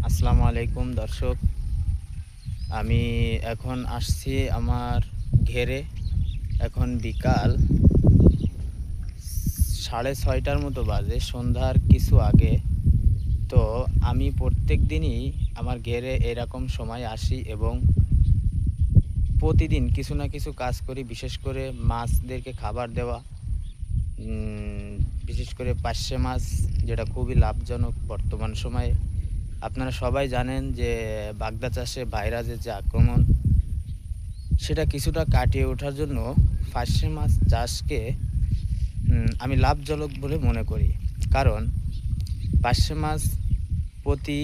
আসসালামু আলাইকুম দর্শক। আমি এখন আসছি আমার ঘেরে। এখন বিকাল 6:30টার মতো বাজে, সন্ধ্যার কিছু আগে। তো আমি প্রত্যেক দিনই আমার ঘেরে এরকম সময় আসি এবং প্রতিদিন কিছু না কিছু কাজ করি। বিশেষ করে মাছদেরকে খাবার দেওয়া, উম বিশেষ করে পার্শে মাছ, যেটা খুবই লাভজনক বর্তমান সময়ে। আপনারা সবাই জানেন যে বাগদা চাষে ভাইরাসের যে আক্রমণ, সেটা কিছুটা কাটিয়ে ওঠার জন্য পার্শে মাছ চাষকে আমি লাভজনক বলে মনে করি। কারণ পার্শে মাছ প্রতি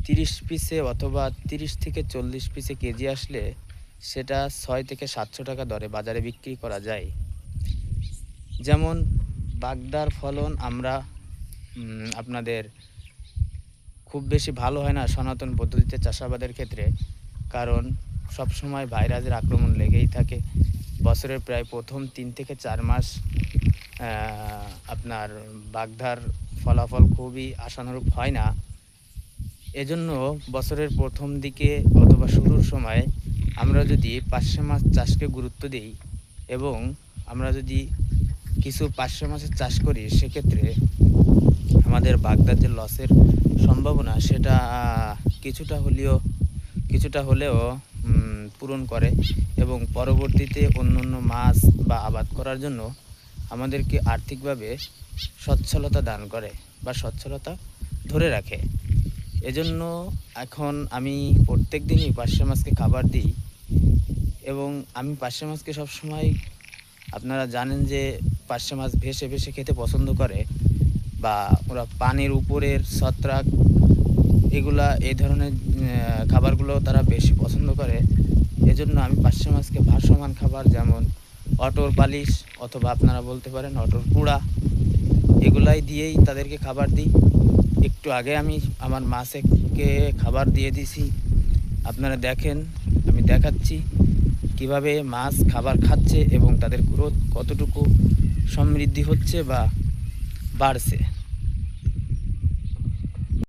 ৩০ পিসে অথবা ৩০ থেকে ৪০ পিসে কেজি আসলে সেটা ৬ থেকে ৭০০ টাকা দরে বাজারে বিক্রি করা যায়। যেমন বাগদার ফলন আমরা আপনাদের খুব বেশি ভালো হয় না সনাতন পদ্ধতিতে চাষাবাদের ক্ষেত্রে। কারণ সবসময় ভাইরাসের আক্রমণ লেগেই থাকে। বছরের প্রায় প্রথম ৩ থেকে ৪ মাস আ আপনার বাগদার ফলাফল খুবই আশানুরূপ হয় না। এজন্য বছরের প্রথম দিকে অথবা শুরুর সময়ে আমরা যদি পার্শে মাছ চাষকে গুরুত্ব দেই এবং আমরা যদি কিছু পার্শে মাছের চাষ করি, সেক্ষেত্রে আমাদের বাগদার যে লসের সম্ভাবনা সেটা কিছুটা হলেও পূরণ করে এবং পরবর্তীতে অন্য মাছ বা আবাদ করার জন্য আমাদেরকে আর্থিকভাবে সচ্ছলতা দান করে বা সচ্ছলতা ধরে রাখে। এজন্য এখন আমি প্রত্যেক দিনই পার্শে মাছকে খাবার দিই এবং আমি পার্শে মাছকে সবসময়, আপনারা জানেন যে পার্শে মাছ ভেসে খেতে পছন্দ করে বা ওরা পানির উপরের ছত্রাক, এগুলা এই ধরনের খাবারগুলো তারা বেশি পছন্দ করে। এজন্য আমি পার্শে মাছকে ভাসমান খাবার, যেমন অটোর বালিশ অথবা আপনারা বলতে পারেন অটোর কুড়া, এগুলাই দিয়েই তাদেরকে খাবার দিই। একটু আগে আমি আমার মাছকে খাবার দিয়ে দিছি। আপনারা দেখেন, আমি দেখাচ্ছি কিভাবে মাছ খাবার খাচ্ছে এবং তাদের গ্রোথ কতটুকু সমৃদ্ধি হচ্ছে বা বাড়ছে।